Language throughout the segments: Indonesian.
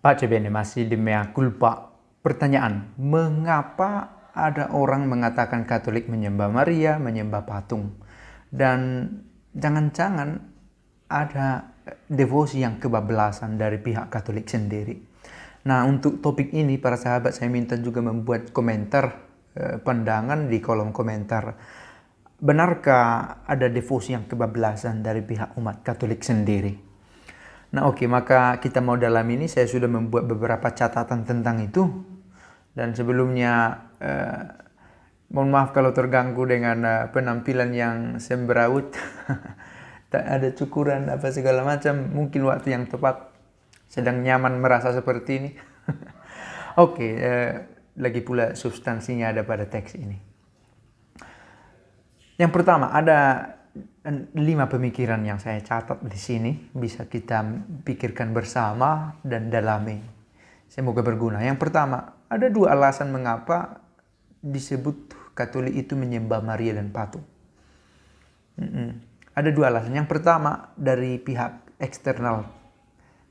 Pace bene, masih di mea culpa. Pertanyaan, mengapa ada orang mengatakan Katolik menyembah Maria, menyembah patung? Dan jangan-jangan ada devosi yang kebablasan dari pihak Katolik sendiri. Nah, untuk topik ini para sahabat saya minta juga membuat komentar, pandangan di kolom komentar. Benarkah ada devosi yang kebablasan dari pihak umat Katolik sendiri? Nah oke, maka kita mau dalam ini saya sudah membuat beberapa catatan tentang itu. Dan sebelumnya mohon maaf kalau terganggu dengan penampilan yang semberawut. Tak ada cukuran apa segala macam, mungkin waktu yang tepat sedang nyaman merasa seperti ini. Oke, lagi pula substansinya ada pada teks ini. Yang pertama, ada 5 pemikiran yang saya catat di sini, bisa kita pikirkan bersama dan dalami. Semoga berguna. Yang pertama, ada 2 alasan mengapa disebut Katolik itu menyembah Maria dan patung. Ada 2 alasan. Yang pertama, dari pihak eksternal,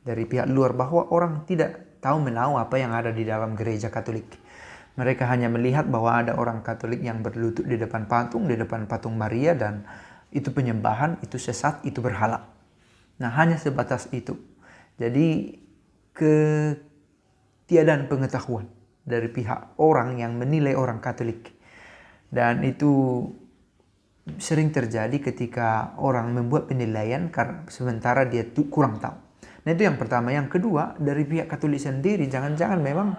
dari pihak luar, bahwa orang tidak tahu menahu apa yang ada di dalam gereja Katolik. Mereka hanya melihat bahwa ada orang Katolik yang berlutut di depan patung Maria, dan itu penyembahan, itu sesat, itu berhala. Nah, hanya sebatas itu. Jadi, ketiadaan pengetahuan dari pihak orang yang menilai orang Katolik. Dan itu sering terjadi ketika orang membuat penilaian sementara dia kurang tahu. Nah, itu yang pertama. Yang kedua, dari pihak Katolik sendiri, jangan-jangan memang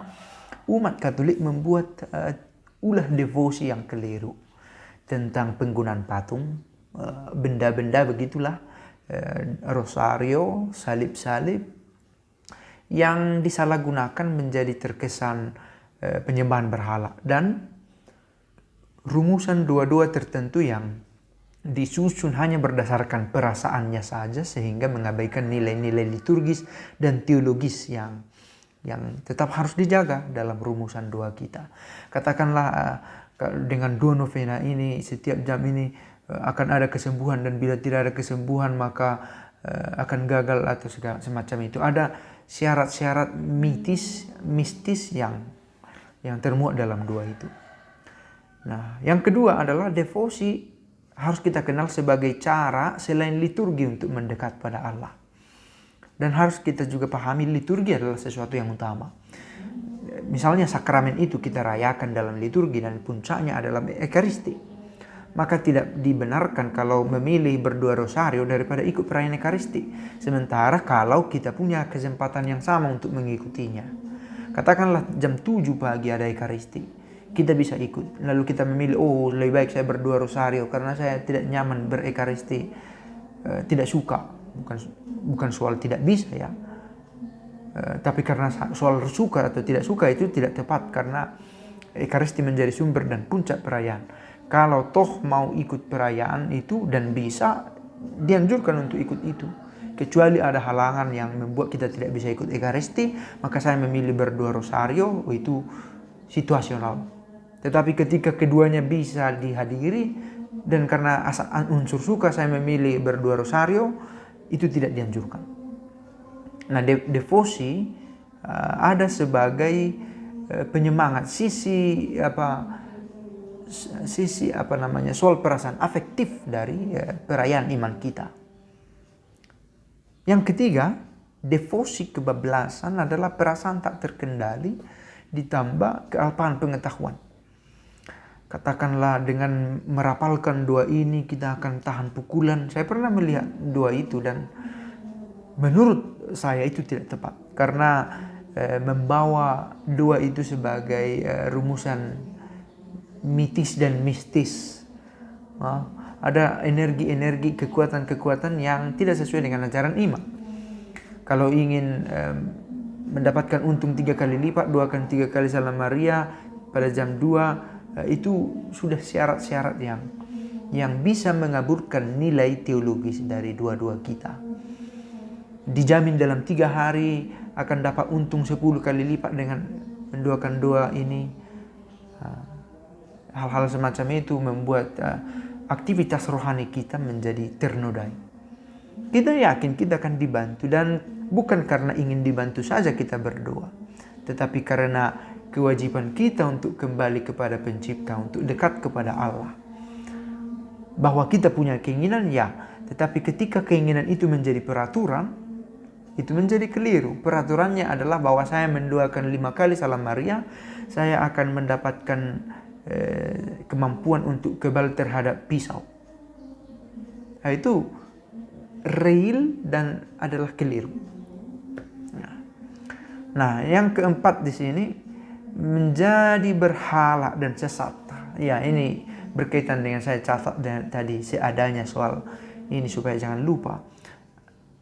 umat Katolik membuat ulah devosi yang keliru tentang penggunaan patung, benda-benda begitulah, rosario, salib-salib, yang disalahgunakan menjadi terkesan penyembahan berhala, dan rumusan dua-dua tertentu yang disusun hanya berdasarkan perasaannya saja, sehingga mengabaikan nilai-nilai liturgis dan teologis yang tetap harus dijaga dalam rumusan doa kita. Katakanlah dengan doa novena ini, setiap jam ini akan ada kesembuhan, dan bila tidak ada kesembuhan maka akan gagal atau segala semacam itu. Ada syarat-syarat mistis yang termuat dalam doa itu. Nah, yang kedua adalah devosi harus kita kenal sebagai cara selain liturgi untuk mendekat pada Allah. Dan harus kita juga pahami liturgi adalah sesuatu yang utama. Misalnya sakramen itu kita rayakan dalam liturgi dan puncaknya adalah Ekaristi. Maka tidak dibenarkan kalau memilih berdua rosario daripada ikut perayaan Ekaristi. Sementara kalau kita punya kesempatan yang sama untuk mengikutinya. Katakanlah jam 7 pagi ada Ekaristi, kita bisa ikut. Lalu kita memilih, lebih baik saya berdua rosario karena saya tidak nyaman berekaristi, tidak suka. Bukan soal tidak bisa ya, tapi karena soal suka atau tidak suka itu tidak tepat, karena Ekaristi menjadi sumber dan puncak perayaan. Kalau toh mau ikut perayaan itu dan bisa, dianjurkan untuk ikut itu. Kecuali ada halangan yang membuat kita tidak bisa ikut Ekaristi, maka saya memilih berdua rosario, itu situasional. Tetapi ketika keduanya bisa dihadiri, dan karena unsur suka saya memilih berdua rosario, itu tidak dianjurkan. Nah, devosi ada sebagai penyemangat, sisi soal perasaan afektif dari perayaan iman kita. Yang ketiga, devosi kebablasan adalah perasaan tak terkendali ditambah kealpaan pengetahuan. Katakanlah dengan merapalkan doa ini kita akan tahan pukulan. Saya pernah melihat doa itu dan menurut saya itu tidak tepat. Karena membawa doa itu sebagai rumusan mitis dan mistis. Ada energi-energi, kekuatan-kekuatan yang tidak sesuai dengan ajaran iman. Kalau ingin mendapatkan untung 3 kali lipat, doakan 3 kali Salam Maria pada jam 2. Itu sudah syarat-syarat yang bisa mengaburkan nilai teologis dari doa-doa kita. Dijamin dalam 3 hari akan dapat untung 10 kali lipat dengan mendoakan doa ini. Hal-hal semacam itu membuat aktivitas rohani kita menjadi ternodai. Kita yakin kita akan dibantu, dan bukan karena ingin dibantu saja kita berdoa, tetapi karena kewajiban kita untuk kembali kepada Pencipta, untuk dekat kepada Allah. Bahwa kita punya keinginan, ya, tetapi ketika keinginan itu menjadi peraturan, itu menjadi keliru. Peraturannya adalah bahwa saya mendoakan 5 kali salam Maria, saya akan mendapatkan kemampuan untuk kebal terhadap pisau. Nah, itu real dan adalah keliru. Nah, yang keempat di sini menjadi berhala dan sesat. Ya, ini berkaitan dengan saya catat tadi seadanya soal ini supaya jangan lupa.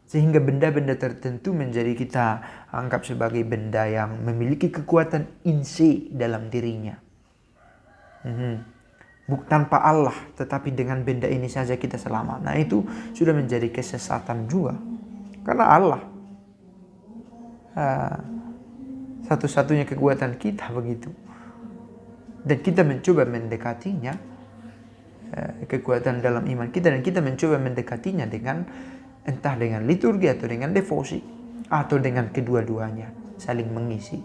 Sehingga benda-benda tertentu menjadi kita anggap sebagai benda yang memiliki kekuatan inse dalam dirinya. Tanpa Allah, tetapi dengan benda ini saja kita selamat. Nah, itu sudah menjadi kesesatan juga. Karena Allah satu-satunya kekuatan kita begitu. Dan kita mencoba mendekatinya, kekuatan dalam iman kita, dan kita mencoba mendekatinya dengan entah dengan liturgi atau dengan devosi atau dengan kedua-duanya saling mengisi.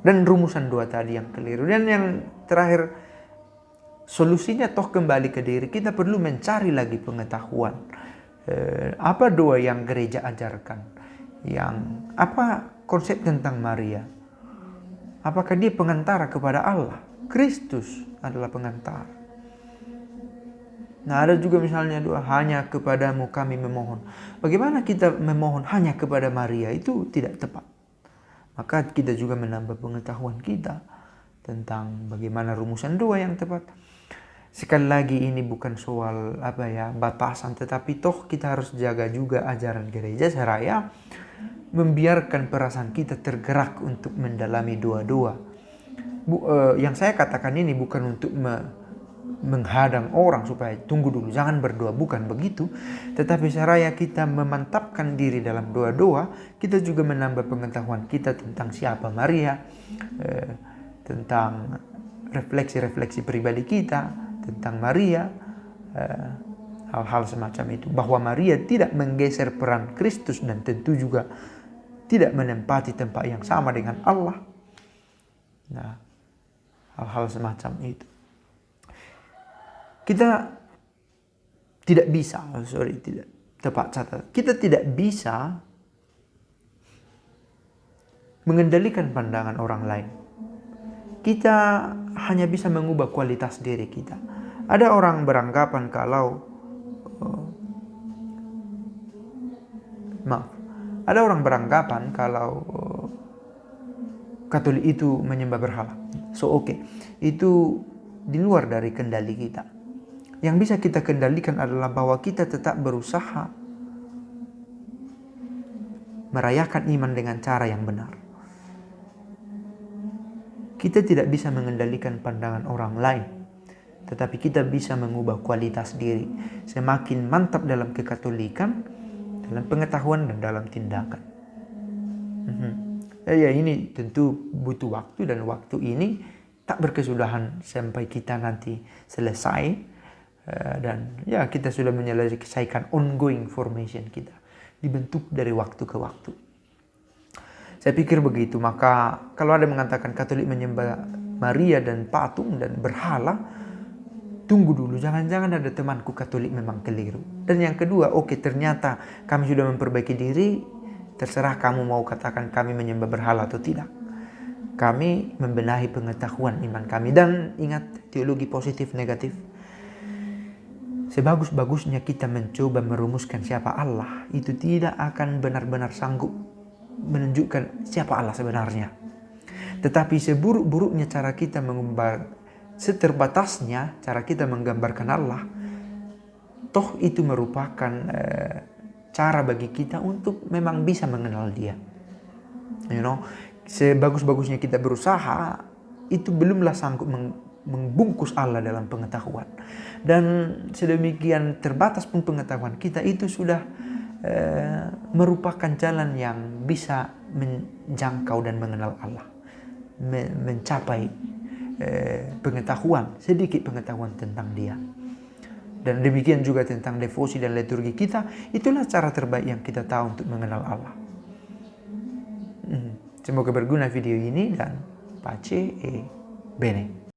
Dan rumusan doa tadi yang keliru. Dan yang terakhir, solusinya toh kembali ke diri. Kita perlu mencari lagi pengetahuan. Apa doa yang gereja ajarkan? Apa konsep tentang Maria? Apakah dia pengantara kepada Allah? Kristus adalah pengantara. Nah, ada juga misalnya doa hanya kepadamu kami memohon. Bagaimana kita memohon hanya kepada Maria? Itu tidak tepat. Maka kita juga menambah pengetahuan kita tentang bagaimana rumusan doa yang tepat. Sekali lagi, ini bukan soal batasan, tetapi toh kita harus jaga juga ajaran gereja seraya membiarkan perasaan kita tergerak untuk mendalami doa-doa. Yang saya katakan ini bukan untuk menghadang orang supaya tunggu dulu, jangan berdoa, bukan begitu. Tetapi seraya kita memantapkan diri dalam doa-doa, kita juga menambah pengetahuan kita tentang siapa Maria, tentang refleksi-refleksi pribadi kita tentang Maria, hal-hal semacam itu. Bahwa Maria tidak menggeser peran Kristus dan tentu juga tidak menempati tempat yang sama dengan Allah. Nah, hal-hal semacam itu. Kita tidak bisa, kita tidak bisa mengendalikan pandangan orang lain. Kita hanya bisa mengubah kualitas diri kita. Ada orang beranggapan kalau Katolik itu menyembah berhala. Itu di luar dari kendali kita. Yang bisa kita kendalikan adalah bahwa kita tetap berusaha merayakan iman dengan cara yang benar. Kita tidak bisa mengendalikan pandangan orang lain, tetapi kita bisa mengubah kualitas diri. Semakin mantap dalam kekatolikan, dalam pengetahuan dan dalam tindakan. Ya, ini tentu butuh waktu, dan waktu ini tak berkesudahan sampai kita nanti selesai. Dan ya, kita sudah menyelesaikan ongoing formation kita, dibentuk dari waktu ke waktu. Saya pikir begitu. Maka kalau ada mengatakan Katolik menyembah Maria dan patung dan berhala, tunggu dulu, jangan-jangan ada temanku Katolik memang keliru. Dan yang kedua, ternyata kami sudah memperbaiki diri, terserah kamu mau katakan kami menyembah berhala atau tidak. Kami membenahi pengetahuan iman kami. Dan ingat, teologi positif negatif. Sebagus-bagusnya kita mencoba merumuskan siapa Allah, itu tidak akan benar-benar sanggup menunjukkan siapa Allah sebenarnya. Tetapi seburuk-buruknya cara kita seterbatasnya cara kita menggambarkan Allah, toh itu merupakan cara bagi kita untuk memang bisa mengenal Dia. Sebagus-bagusnya kita berusaha, itu belumlah sanggup membungkus Allah dalam pengetahuan. Dan sedemikian terbatas pun pengetahuan kita, itu sudah merupakan jalan yang bisa menjangkau dan mengenal Allah, mencapai pengetahuan, sedikit pengetahuan tentang Dia. Dan demikian juga tentang devosi dan liturgi kita. Itulah cara terbaik yang kita tahu untuk mengenal Allah. Semoga berguna video ini dan pace e bene.